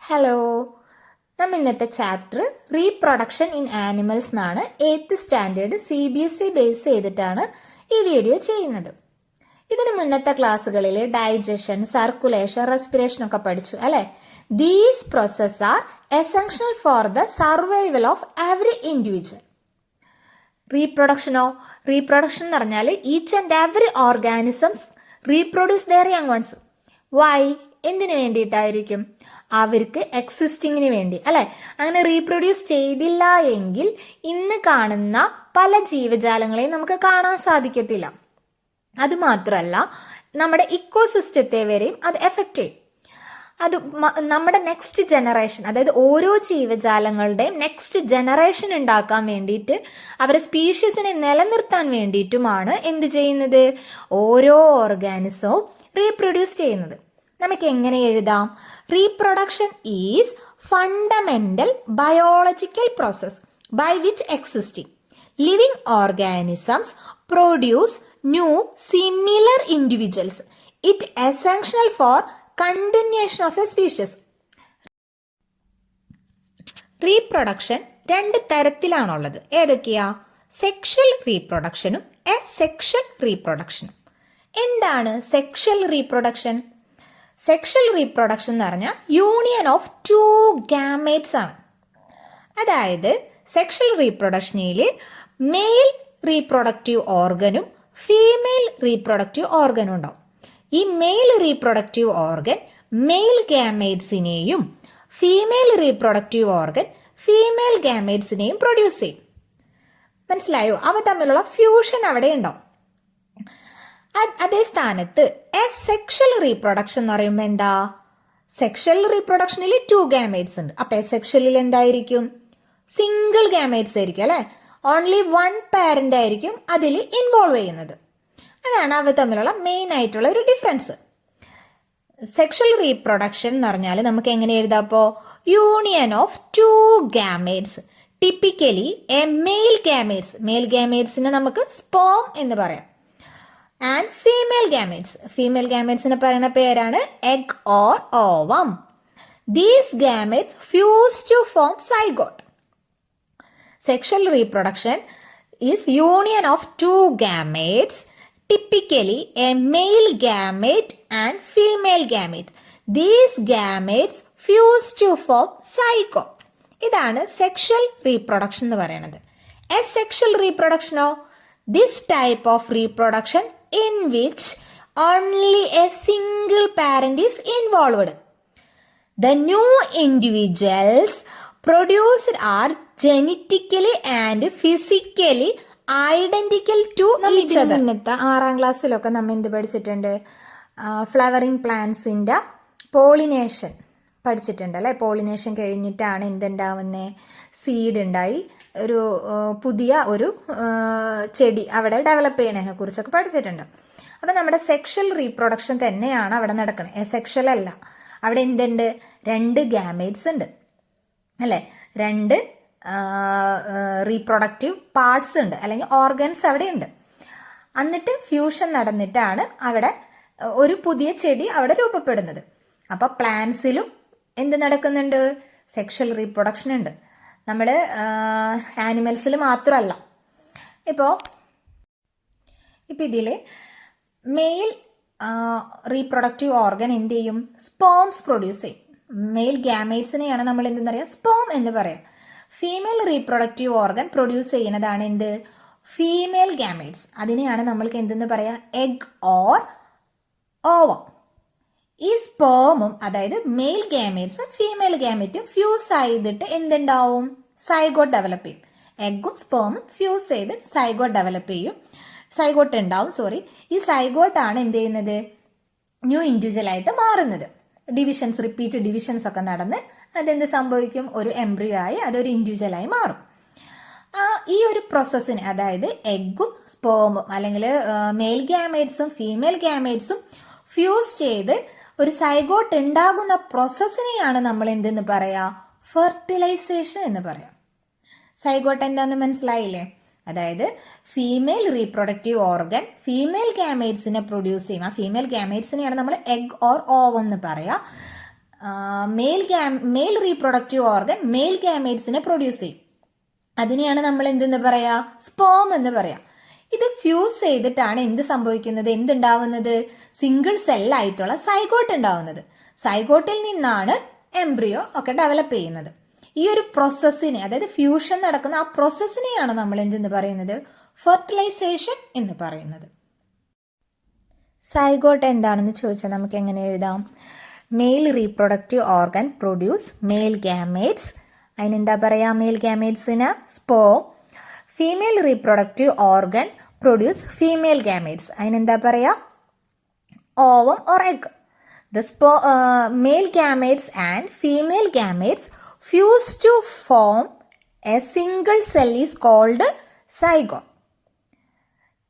Hello, നമ്മൾ ഇന്നത്തെ chapter reproduction in animals എന്നാണ്. 8th സ്റ്റാൻഡേർഡ് CBSE ബേസ് ചെയ്തിട്ടാണ് ഈ വീഡിയോ ചെയ്യുന്നത്. ഇതിന് മുന്നത്തെ ക്ലാസ്സുകളിൽ ഡൈജഷൻ, സർക്കുലേഷൻ, റെസ്പിറേഷൻ ഒക്കെ പഠിച്ചു അല്ലേ? These process are essential for the survival of every individual. Reproduction എന്ന് പറഞ്ഞാൽ each and every organisms reproduce their young ones. Why? എന്തിനു വേണ്ടിയിട്ടായിരിക്കും? അവർക്ക് എക്സിസ്റ്റിങ്ങിന് വേണ്ടി അല്ലെ? അങ്ങനെ റീപ്രൊഡ്യൂസ് ചെയ്തില്ല എങ്കിൽ ഇന്ന് കാണുന്ന പല ജീവജാലങ്ങളെയും നമുക്ക് കാണാൻ സാധിക്കത്തില്ല. അത് മാത്രമല്ല, നമ്മുടെ ഇക്കോസിസ്റ്റത്തെ വരെയും അത് എഫക്റ്റ് ചെയ്യും. അത് നമ്മുടെ നെക്സ്റ്റ് ജനറേഷൻ, അതായത് ഓരോ ജീവജാലങ്ങളുടെയും നെക്സ്റ്റ് ജനറേഷൻ ഉണ്ടാക്കാൻ വേണ്ടിയിട്ട്, അവരുടെ സ്പീഷീസിനെ നിലനിർത്താൻ വേണ്ടിയിട്ടുമാണ് എന്ത് ചെയ്യുന്നത്? ഓരോ ഓർഗാനിസവും റീപ്രൊഡ്യൂസ് ചെയ്യുന്നത്. നമുക്ക് എങ്ങനെ എഴുതാം? Reproduction is fundamental biological process by which existing living organisms produce new similar individuals. It essential for continuation of a species. Reproduction രണ്ട് തരത്തിലാണുള്ളത്. ഏതൊക്കെയാ? സെക്ഷൽ റീപ്രൊഡക്ഷനും അസെക്ഷൽ റീപ്രൊഡക്ഷനും. എന്താണ് സെക്ഷൽ റീപ്രൊഡക്ഷൻ? സെക്ഷൽ റീപ്രൊഡക്ഷൻ എന്ന് പറഞ്ഞാൽ യൂണിയൻ ഓഫ് ടു ഗാമേറ്റ്സ് ആണ്. അതായത് സെക്ഷൽ റീപ്രൊഡക്ഷനിൽ മെയിൽ റീപ്രൊഡക്റ്റീവ് ഓർഗനും ഫീമെയിൽ റീപ്രൊഡക്റ്റീവ് ഓർഗനും ഉണ്ടാവും. ഈ മെയിൽ റീപ്രൊഡക്റ്റീവ് ഓർഗൻ മെയിൽ ഗാമേറ്റ്സിനെയും ഫീമെയിൽ റീപ്രൊഡക്റ്റീവ് ഓർഗൻ ഫീമെയിൽ ഗാമേറ്റ്സിനെയും പ്രൊഡ്യൂസ് ചെയ്യും. മനസ്സിലായോ? അവ തമ്മിലുള്ള ഫ്യൂഷൻ അവിടെ ഉണ്ടാവും. അതേ സ്ഥാനത്ത് സെക്ഷൽ റീപ്രൊഡക്ഷൻ എന്ന് പറയുമ്പോൾ എന്താ? സെക്ഷൽ റീപ്രൊഡക്ഷനിൽ 2 ഗാമേറ്റ്സ് ഉണ്ട്. അപ്പൊ സെക്ഷലിൽ എന്തായിരിക്കും? സിംഗിൾ ഗാമേറ്റ്സ് ആയിരിക്കും അല്ലെ? ഓൺലി 1 പാരന്റ് ആയിരിക്കും അതിൽ ഇൻവോൾവ് ചെയ്യുന്നത്. അതാണ് അവ തമ്മിലുള്ള മെയിൻ ആയിട്ടുള്ള ഒരു ഡിഫറൻസ്. സെക്ഷൽ റീപ്രൊഡക്ഷൻ എന്ന് പറഞ്ഞാൽ നമുക്ക് എങ്ങനെ എഴുതാപ്പോ? Union of 2 gametes. Typically a male ഗാമേറ്റ്സിനെ നമുക്ക് സ്പേം എന്ന് പറയാം. ആൻഡ് ഫീമെയിൽ ഗാമേറ്റ്സിനെ പറയുന്ന പേരാണ് egg or ovum. These gametes fuse to form zygote. Sexual reproduction is union of 2 gametes, typically a male gamete and female gamete. These gametes fuse to form zygote. ഇതാണ് sexual reproduction എന്ന് പറയുന്നത്. Asexual റീപ്രൊഡക്ഷനോ? This type of reproduction in which only a single parent is involved. The new individuals produced are genetically and physically identical to each other. ഇന്നത്തെ 6ാം ക്ലാസ്സിലൊക്കെ നമ്മൾ എന്ത് പഠിച്ചിട്ടുണ്ട്? Flowering പ്ലാന്റ്സിൻ്റെ pollination പഠിച്ചിട്ടുണ്ട് അല്ലേ? പോളിനേഷൻ കഴിഞ്ഞിട്ടാണ് എന്തുണ്ടാവുന്നത്? സീഡ് ഉണ്ടായി ഒരു പുതിയ ഒരു ചെടി അവിടെ ഡെവലപ്പ് ചെയ്യണതിനെ കുറിച്ചൊക്കെ പഠിച്ചിട്ടുണ്ട്. അപ്പം നമ്മുടെ സെക്ഷൽ റീപ്രൊഡക്ഷൻ തന്നെയാണ് അവിടെ നടക്കുന്നത്. സെക്ഷൽ അല്ല. അവിടെ എന്തുണ്ട്? 2 ഗാമേറ്റ്സ് ഉണ്ട് അല്ലേ? 2 റീപ്രൊഡക്റ്റീവ് പാർട്സ് ഉണ്ട്, അല്ലെങ്കിൽ ഓർഗൻസ് അവിടെ ഉണ്ട്. എന്നിട്ട് ഫ്യൂഷൻ നടന്നിട്ടാണ് അവിടെ ഒരു പുതിയ ചെടി അവിടെ രൂപപ്പെടുന്നത്. അപ്പോൾ പ്ലാന്റ്സിലും എന്ത് നടക്കുന്നുണ്ട്? സെക്ഷൽ റീപ്രൊഡക്ഷൻ ഉണ്ട്. നമ്മൾ ആനിമൽസിൽ മാത്രമല്ല. ഇപ്പോൾ ഇതിൽ മെയിൽ റീപ്രൊഡക്റ്റീവ് ഓർഗൻ എന്ത് ചെയ്യും? സ്പേംസ് പ്രൊഡ്യൂസ് ചെയ്യും. മെയിൽ ഗാമേറ്റ്സിനെയാണ് നമ്മൾ എന്തെന്ന് പറയുക? സ്പേം എന്ന് പറയാം. ഫീമെയിൽ റീപ്രൊഡക്റ്റീവ് ഓർഗൻ പ്രൊഡ്യൂസ് ചെയ്യുന്നതാണ് എന്ത്? Female gametes. അതിനെയാണ് നമ്മൾക്ക് എന്തെന്ന് പറയാം? Egg or ovum. ഈ സ്പേമും, അതായത് മെയിൽ ഗാമേറ്റ്സും ഫീമെയിൽ ഗാമേറ്റും ഫ്യൂസ് ചെയ്തിട്ട് എന്തുണ്ടാവും? സൈഗോട്ട് ഡെവലപ്പ് ചെയ്യും. എഗ്ഗും സ്പേമും ഫ്യൂസ് ചെയ്ത് സൈഗോട്ട് ഡെവലപ്പ് ചെയ്യും. സൈഗോട്ട് ഉണ്ടാവും. ഈ സൈഗോട്ടാണ് എന്ത് ചെയ്യുന്നത്? ന്യൂ ഇൻഡിവിജ്വൽ ആയിട്ട് മാറുന്നത്. റിപ്പീറ്റ് ഡിവിഷൻസ് ഒക്കെ നടന്ന് അതെന്ത് സംഭവിക്കും? ഒരു എംബ്രിയോ ആയി അതൊരു ഇൻഡിവിജ്വലായി മാറും. ഈ ഒരു പ്രോസസ്സിന്, അതായത് എഗ്ഗും സ്പേമും അല്ലെങ്കിൽ മെയിൽ ഗാമേറ്റ്സും ഫീമെയിൽ ഗാമേറ്റ്സും ഫ്യൂസ് ചെയ്ത് ഒരു സൈഗോട്ട് ഉണ്ടാകുന്ന പ്രോസസ്സിനെയാണ് നമ്മൾ എന്തെന്ന് പറയാ? ഫെർട്ടിലൈസേഷൻ എന്ന് പറയാം. സൈഗോട്ട് എന്താന്ന് മനസ്സിലായില്ലേ? അതായത് ഫീമെയിൽ റീപ്രൊഡക്റ്റീവ് ഓർഗൻ ഫീമെയിൽ ഗാമേറ്റ്സിനെ പ്രൊഡ്യൂസ് ചെയ്യും. ആ ഫീമെയിൽ ഗാമേറ്റ്സിനെയാണ് നമ്മൾ എഗ് ഓർ ഓവം എന്ന് പറയാം. മെയിൽ റീപ്രൊഡക്റ്റീവ് ഓർഗൻ മെയിൽ ഗാമേറ്റ്സിനെ പ്രൊഡ്യൂസ് ചെയ്യും. അതിനെയാണ് നമ്മൾ എന്തെന്ന് പറയാ, സ്പേം എന്ന് പറയാം. ഇത് ഫ്യൂസ് ചെയ്തിട്ടാണ് എന്ത് സംഭവിക്കുന്നത്, എന്തുണ്ടാവുന്നത്, സിംഗിൾ സെല്ലായിട്ടുള്ള സൈഗോട്ട് ഉണ്ടാവുന്നത്. സൈഗോട്ടിൽ നിന്നാണ് എംബ്രിയോ ഒക്കെ ഡെവലപ്പ് ചെയ്യുന്നത്. ഈ ഒരു പ്രോസസ്സിനെ, അതായത് ഫ്യൂഷൻ നടക്കുന്ന ആ പ്രോസസ്സിനെയാണ് നമ്മൾ എന്തെന്ന് പറയുന്നത്, ഫെർട്ടിലൈസേഷൻ എന്ന് പറയുന്നത്. സൈഗോട്ട് എന്താണെന്ന് ചോദിച്ചാൽ നമുക്ക് എങ്ങനെ എഴുതാം? Male reproductive organ produce male gametes. അതിനെന്താ പറയുക, മെയിൽ ഗാമേറ്റ്സിന് sperm. Female reproductive organ produce female gametes. അതിനെന്താ പറയുക, ovum or egg. The male gametes and female gametes fuse to form a single cell is called zygote.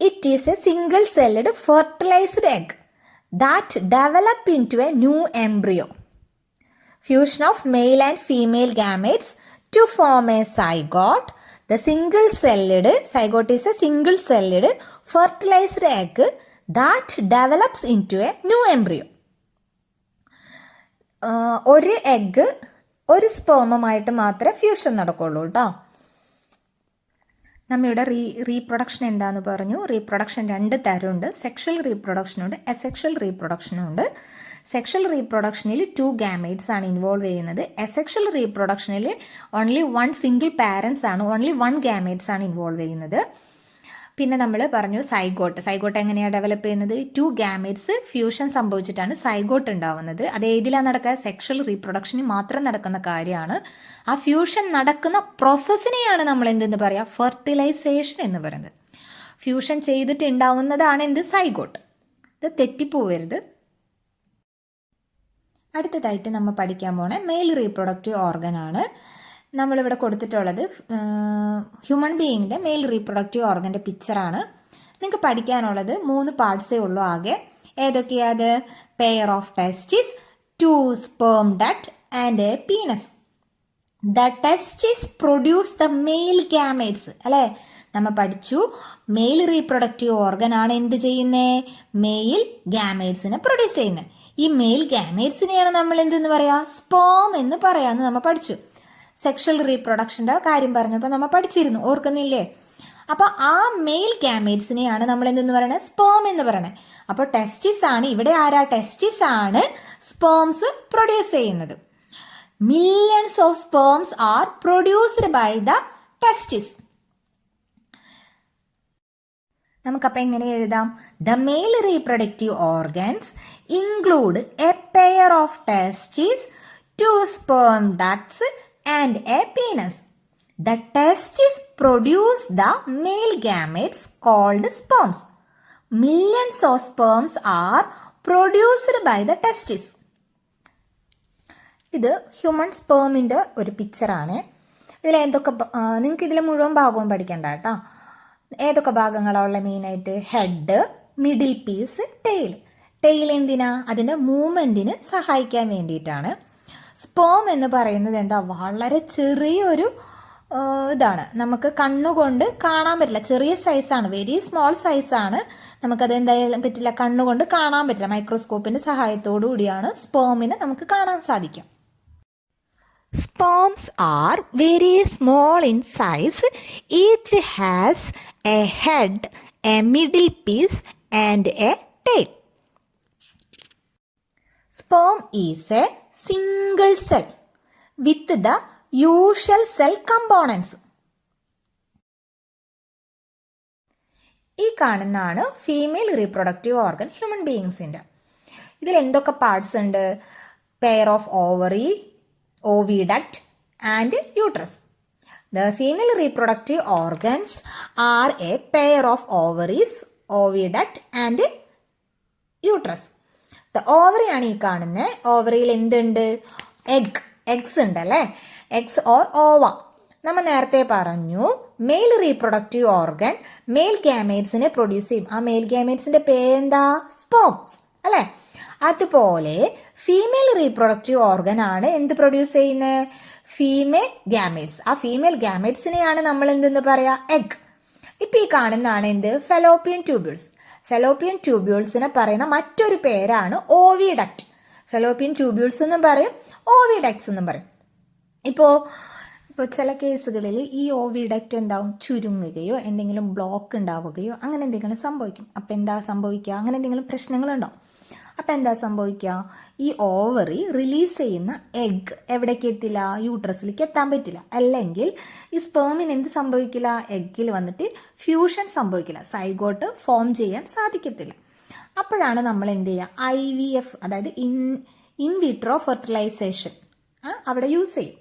It is a single-celled fertilized egg that develop into a new embryo. Fusion of male and female gametes to form a zygote. The single-celled zygote is a single-celled fertilized egg that develops into a new embryo. ഒരു egg ഒരു സ്പേമുമായിട്ട് മാത്രമേ fusion നടക്കുള്ളൂ കേട്ടോ. നമ്മളിവിടെ reproduction എന്താന്ന് പറഞ്ഞു. Reproduction 2 തരമുണ്ട്. Sexual റീപ്രൊഡക്ഷനുണ്ട്, അസെക്ഷൽ റീപ്രൊഡക്ഷനുണ്ട്. സെക്ഷൽ റീപ്രൊഡക്ഷനിൽ 2 ഗാമേറ്റ്സ് ആണ് ഇൻവോൾവ് ചെയ്യുന്നത്. അസെക്ഷൽ റീപ്രൊഡക്ഷനിൽ ഓൺലി 1 സിംഗിൾ പാരൻസ് ആണ്, ഓൺലി 1 ഗാമേറ്റ്സ് ആണ് ഇൻവോൾവ് ചെയ്യുന്നത്. പിന്നെ നമ്മൾ പറഞ്ഞു സൈഗോട്ട്. സൈഗോട്ട് എങ്ങനെയാണ് ഡെവലപ്പ് ചെയ്യുന്നത്? 2 ഗാമേറ്റ്സ് ഫ്യൂഷൻ സംഭവിച്ചിട്ടാണ് സൈഗോട്ട് ഉണ്ടാവുന്നത്. അത് ഏതിലാണ് നടക്കുക? സെക്ഷൽ റീപ്രൊഡക്ഷന് മാത്രം നടക്കുന്ന കാര്യമാണ്. ആ ഫ്യൂഷൻ നടക്കുന്ന പ്രോസസ്സിനെയാണ് നമ്മൾ എന്തെന്ന് പറയുക, ഫെർട്ടിലൈസേഷൻ എന്ന് പറയുന്നത്. ഫ്യൂഷൻ ചെയ്തിട്ട് ഉണ്ടാവുന്നതാണ് എന്ത്? സൈഗോട്ട്. ഇത് തെറ്റിപ്പോവരുത്. അടുത്തതായിട്ട് നമ്മൾ പഠിക്കാൻ പോണ മെയിൽ റീപ്രൊഡക്റ്റീവ് ഓർഗൻ ആണ്. നമ്മളിവിടെ കൊടുത്തിട്ടുള്ളത് ഹ്യൂമൻ ബീയിങ്ങിൻ്റെ മെയിൽ റീപ്രൊഡക്റ്റീവ് ഓർഗൻ്റെ പിക്ചറാണ്. നിങ്ങൾക്ക് പഠിക്കാനുള്ളത് 3 പാർട്സേ ഉള്ളൂ ആകെ. ഏതൊക്കെയാത്? Pair of testis, 2 sperm duct and a penis. The testis produce the male gametes അല്ലേ? നമ്മൾ പഠിച്ചു മെയിൽ റീപ്രൊഡക്റ്റീവ് ഓർഗൻ ആണ് എന്ത് ചെയ്യുന്നത്? മെയിൽ ഗാമേറ്റ്സിനെ പ്രൊഡ്യൂസ് ചെയ്യുന്നത്. ഈ മെയിൽ ഗാമേറ്റ്സിനെയാണ് നമ്മൾ എന്തെന്ന് പറയാ, സ്പേം എന്ന് പറയാമെന്ന് നമ്മൾ പഠിച്ചു. സെക്ഷൽ റീപ്രൊഡക്ഷൻ്റെ കാര്യം പറഞ്ഞപ്പോൾ നമ്മൾ പഠിച്ചിരുന്നു, ഓർക്കുന്നില്ലേ? അപ്പോൾ ആ മെയിൽ ഗാമേറ്റ്സിനെയാണ് നമ്മൾ എന്തെന്ന് പറയുന്നത്, സ്പേം എന്ന് പറയുന്നത്. അപ്പോൾ ടെസ്റ്റിസ് ആണ് ഇവിടെ. ആരാ? ടെസ്റ്റിസ് ആണ് സ്പേംസ് പ്രൊഡ്യൂസ് ചെയ്യുന്നത്. Millions of sperms are produced by the testis. നമുക്കപ്പോൾ എങ്ങനെ എഴുതാം? The male reproductive organs include a pair of testis, 2 sperm ducts and a penis. The testes produce the male gametes called sperms. Millions of sperms are produced by the testes. ഇത് human സ്പേമിൻ്റെ ഒരു പിക്ചറാണ്. ഇതിൽ എന്തൊക്കെ നിങ്ങൾക്ക് ഇതിലെ മുഴുവൻ ഭാഗവും പഠിക്കണ്ട കേട്ടോ. ഏതൊക്കെ ഭാഗങ്ങളാണ് ഉള്ളത്? മെയിനായിട്ട് head, middle piece, tail. Tail എന്തിനാ? അതിൻ്റെ മൂവ്മെൻറ്റിന് സഹായിക്കാൻ വേണ്ടിയിട്ടാണ്. സ്പേം എന്ന് പറയുന്നത് എന്താ? വളരെ ചെറിയൊരു ഇതാണ്, നമുക്ക് കണ്ണുകൊണ്ട് കാണാൻ പറ്റില്ല. ചെറിയ സൈസാണ്, വെരി സ്മോൾ സൈസാണ്. നമുക്കത് എന്തായാലും പറ്റില്ല, കണ്ണുകൊണ്ട് കാണാൻ പറ്റില്ല. മൈക്രോസ്കോപ്പിൻ്റെ സഹായത്തോടു കൂടിയാണ് സ്പേമിനെ നമുക്ക് കാണാൻ സാധിക്കും. Sperms are very small in size. Each has a head, a middle piece and a tail. Sperm is a single cell with the usual cell components. ഈ കാണുന്നതാണ് ഫീമെയിൽ റീപ്രൊഡക്റ്റീവ് ഓർഗൻ ഹ്യൂമൻ ബീയിങ്സിൻ്റെ. ഇതിൽ എന്തൊക്കെ പാർട്സ് ഉണ്ട്? Pair of ovary, oviduct and uterus. The female reproductive organs are a pair of ovaries, oviduct and uterus. The ovary ആണ് ഈ കാണുന്നത്. ഓവറിയിൽ എന്തുണ്ട്? Eggs ഉണ്ടല്ലേ, എഗ്സ് ഓർ ഓവ. നമ്മൾ നേരത്തെ പറഞ്ഞു മെയിൽ റീപ്രൊഡക്റ്റീവ് ഓർഗൻ മെയിൽ ഗാമേറ്റ്സിനെ പ്രൊഡ്യൂസ് ചെയ്യും. ആ മെയിൽ ഗാമേറ്റ്സിന്റെ പേരെന്താ? സ്പേംസ് അല്ലേ? അതുപോലെ ഫീമെയിൽ റീപ്രൊഡക്റ്റീവ് ഓർഗൻ ആണ് എന്ത് പ്രൊഡ്യൂസ് ചെയ്യുന്നത്? Female gametes. ആ ഫീമെയിൽ ഗാമേറ്റ്സിനെയാണ് നമ്മൾ എന്തെന്ന് പറയാ? എഗ്. ഇപ്പം ഈ കാണുന്നതാണ് എന്ത്? Fallopian tubules. ഫെലോപ്പിയൻ ട്യൂബ്യൂൾസിനെ പറയുന്ന മറ്റൊരു പേരാണ് ഓവിഡക്റ്റ്. ഫെലോപ്പിയൻ ട്യൂബ്യൂൾസ് എന്നും പറയും, ഓവിഡക്ട്സ് എന്നും പറയും. ഇപ്പോൾ ചില കേസുകളിൽ ഈ ഓവിഡക്റ്റ് എന്താവും, ചുരുങ്ങുകയോ എന്തെങ്കിലും ബ്ലോക്ക് ഉണ്ടാവുകയോ അങ്ങനെ എന്തെങ്കിലും സംഭവിക്കും. അപ്പോൾ എന്താ സംഭവിക്കുക, അങ്ങനെ എന്തെങ്കിലും പ്രശ്നങ്ങളുണ്ടാവും. അപ്പോൾ എന്താ സംഭവിക്കുക, ഈ ഓവറി റിലീസ് ചെയ്യുന്ന എഗ് എവിടേക്ക് എത്തില്ല, യൂട്രസിലേക്ക് എത്താൻ പറ്റില്ല. അല്ലെങ്കിൽ ഈ സ്പേമിന് എന്ത് സംഭവിക്കില്ല, എഗ്ഗിൽ വന്നിട്ട് ഫ്യൂഷൻ സംഭവിക്കില്ല, സൈഗോട്ട് ഫോം ചെയ്യാൻ സാധിക്കത്തില്ല. അപ്പോഴാണ് നമ്മൾ എന്ത് ചെയ്യുക, IVF അതായത് ഇൻ വിട്രോ ഫെർട്ടിലൈസേഷൻ അവിടെ യൂസ് ചെയ്യും.